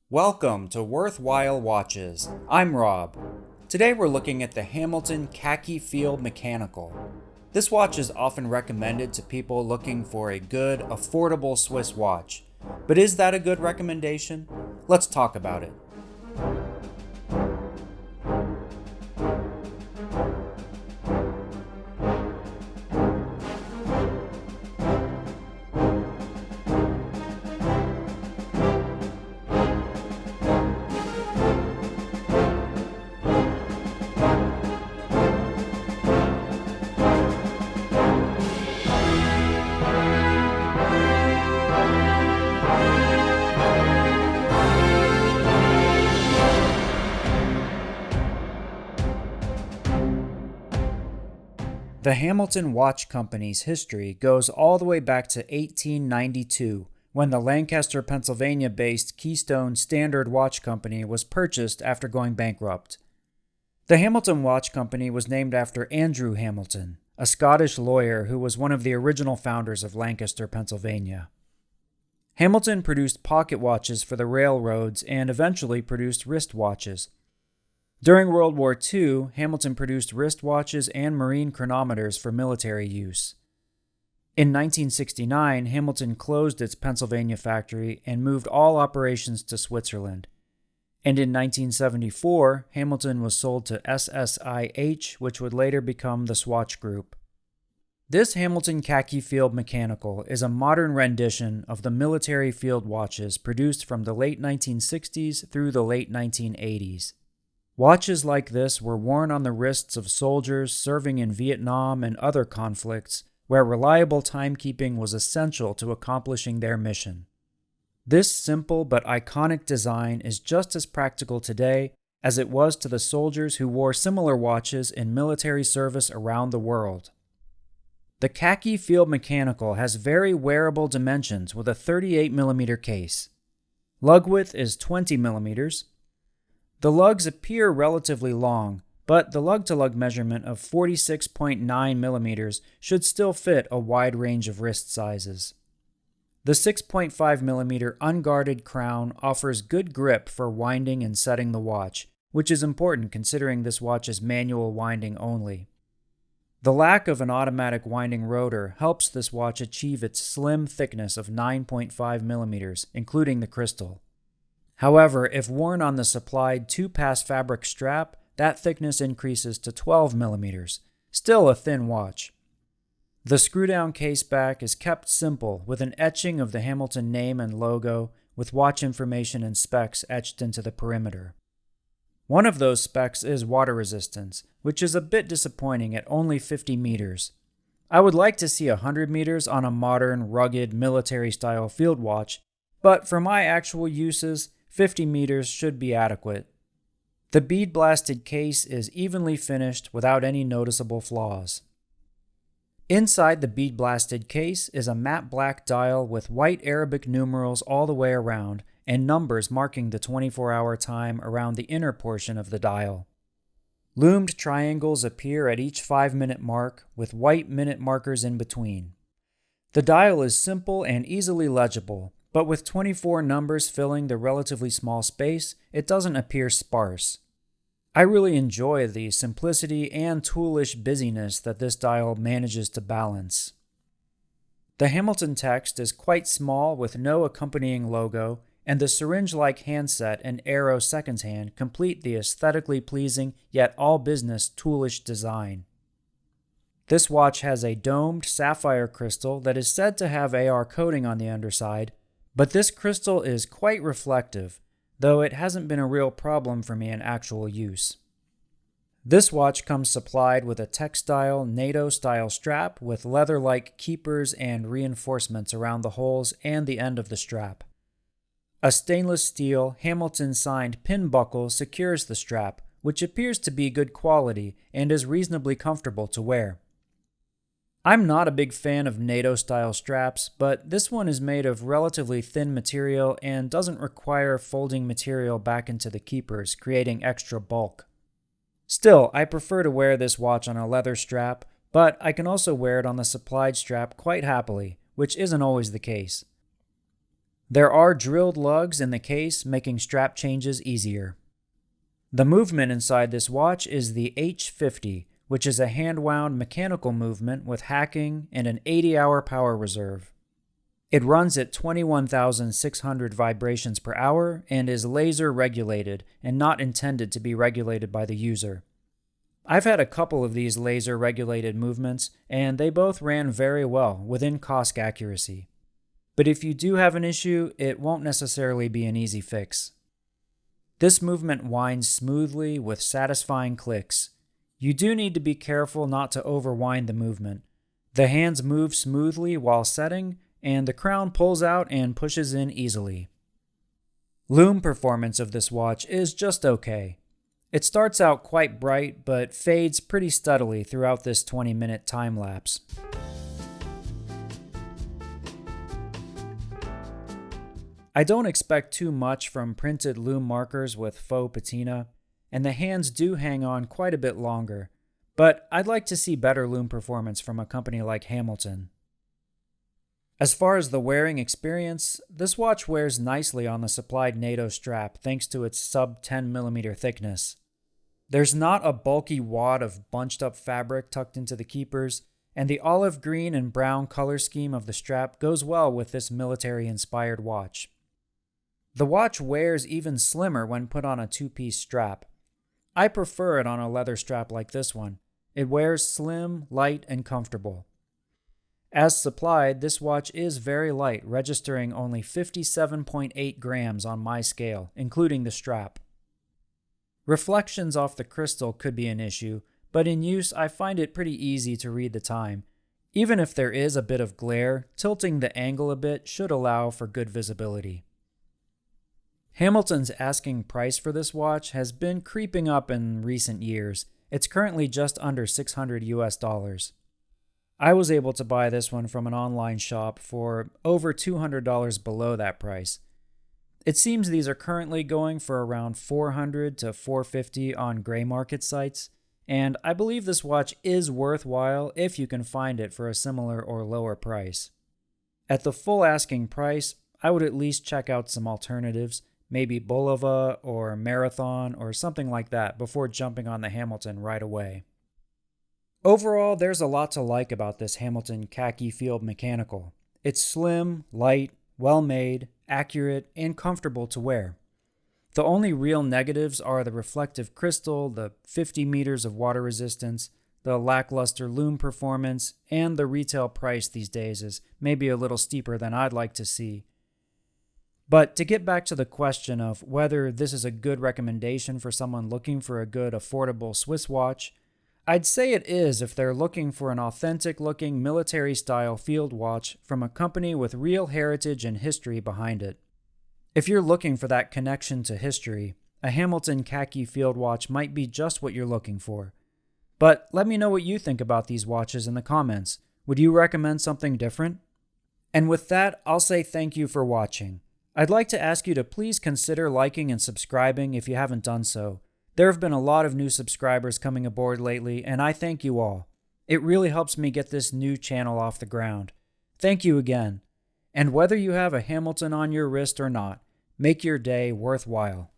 Welcome to Worthwhile Watches. I'm Rob. Today we're looking at the Hamilton Khaki Field Mechanical. This watch is often recommended to people looking for a good, affordable Swiss watch. But is that a good recommendation? Let's talk about it. The Hamilton Watch Company's history goes all the way back to 1892, when the Lancaster, Pennsylvania-based Keystone Standard Watch Company was purchased after going bankrupt. The Hamilton Watch Company was named after Andrew Hamilton, a Scottish lawyer who was one of the original founders of Lancaster, Pennsylvania. Hamilton produced pocket watches for the railroads and eventually produced wristwatches. During World War II, Hamilton produced wristwatches and marine chronometers for military use. In 1969, Hamilton closed its Pennsylvania factory and moved all operations to Switzerland. And in 1974, Hamilton was sold to SSIH, which would later become the Swatch Group. This Hamilton Khaki Field Mechanical is a modern rendition of the military field watches produced from the late 1960s through the late 1980s. Watches like this were worn on the wrists of soldiers serving in Vietnam and other conflicts, where reliable timekeeping was essential to accomplishing their mission. This simple but iconic design is just as practical today as it was to the soldiers who wore similar watches in military service around the world. The Khaki Field Mechanical has very wearable dimensions with a 38mm case. Lug width is 20mm. The lugs appear relatively long, but the lug-to-lug measurement of 46.9mm should still fit a wide range of wrist sizes. The 6.5mm unguarded crown offers good grip for winding and setting the watch, which is important considering this watch is manual winding only. The lack of an automatic winding rotor helps this watch achieve its slim thickness of 9.5mm, including the crystal. However, if worn on the supplied 2-pass fabric strap, that thickness increases to 12mm, still a thin watch. The screw-down case back is kept simple with an etching of the Hamilton name and logo with watch information and specs etched into the perimeter. One of those specs is water resistance, which is a bit disappointing at only 50 meters. I would like to see 100 meters on a modern, rugged, military-style field watch, but for my actual uses, 50 meters should be adequate. The bead-blasted case is evenly finished without any noticeable flaws. Inside the bead-blasted case is a matte black dial with white Arabic numerals all the way around and numbers marking the 24-hour time around the inner portion of the dial. Loomed triangles appear at each 5-minute mark with white minute markers in between. The dial is simple and easily legible, but with 24 numbers filling the relatively small space, it doesn't appear sparse. I really enjoy the simplicity and toolish busyness that this dial manages to balance. The Hamilton text is quite small with no accompanying logo, and the syringe-like handset and arrow seconds hand complete the aesthetically pleasing yet all-business toolish design. This watch has a domed sapphire crystal that is said to have AR coating on the underside, but this crystal is quite reflective, though it hasn't been a real problem for me in actual use. This watch comes supplied with a textile NATO-style strap with leather-like keepers and reinforcements around the holes and the end of the strap. A stainless steel Hamilton-signed pin buckle secures the strap, which appears to be good quality and is reasonably comfortable to wear. I'm not a big fan of NATO-style straps, but this one is made of relatively thin material and doesn't require folding material back into the keepers, creating extra bulk. Still, I prefer to wear this watch on a leather strap, but I can also wear it on the supplied strap quite happily, which isn't always the case. There are drilled lugs in the case, making strap changes easier. The movement inside this watch is the H50, which is a hand-wound mechanical movement with hacking and an 80-hour power reserve. It runs at 21,600 vibrations per hour and is laser regulated and not intended to be regulated by the user. I've had a couple of these laser regulated movements, and they both ran very well within cost accuracy. But if you do have an issue, it won't necessarily be an easy fix. This movement winds smoothly with satisfying clicks. You do need to be careful not to overwind the movement. The hands move smoothly while setting, and the crown pulls out and pushes in easily. Lume performance of this watch is just okay. It starts out quite bright, but fades pretty steadily throughout this 20-minute time lapse. I don't expect too much from printed lume markers with faux patina, and the hands do hang on quite a bit longer, but I'd like to see better lume performance from a company like Hamilton. As far as the wearing experience, this watch wears nicely on the supplied NATO strap thanks to its sub 10mm thickness. There's not a bulky wad of bunched up fabric tucked into the keepers, and the olive green and brown color scheme of the strap goes well with this military-inspired watch. The watch wears even slimmer when put on a two-piece strap. I prefer it on a leather strap like this one. It wears slim, light, and comfortable. As supplied, this watch is very light, registering only 57.8 grams on my scale, including the strap. Reflections off the crystal could be an issue, but in use I find it pretty easy to read the time. Even if there is a bit of glare, tilting the angle a bit should allow for good visibility. Hamilton's asking price for this watch has been creeping up in recent years. It's currently just under $600 US. I was able to buy this one from an online shop for over $200 below that price. It seems these are currently going for around $400 to $450 on gray market sites, and I believe this watch is worthwhile if you can find it for a similar or lower price. At the full asking price, I would at least check out some alternatives, maybe Bulova or Marathon or something like that before jumping on the Hamilton right away. Overall, there's a lot to like about this Hamilton Khaki Field Mechanical. It's slim, light, well-made, accurate, and comfortable to wear. The only real negatives are the reflective crystal, the 50 meters of water resistance, the lackluster lume performance, and the retail price these days is maybe a little steeper than I'd like to see. But to get back to the question of whether this is a good recommendation for someone looking for a good, affordable Swiss watch, I'd say it is if they're looking for an authentic-looking military-style field watch from a company with real heritage and history behind it. If you're looking for that connection to history, a Hamilton Khaki Field watch might be just what you're looking for. But let me know what you think about these watches in the comments. Would you recommend something different? And with that, I'll say thank you for watching. I'd like to ask you to please consider liking and subscribing if you haven't done so. There have been a lot of new subscribers coming aboard lately, and I thank you all. It really helps me get this new channel off the ground. Thank you again. And whether you have a Hamilton on your wrist or not, make your day worthwhile.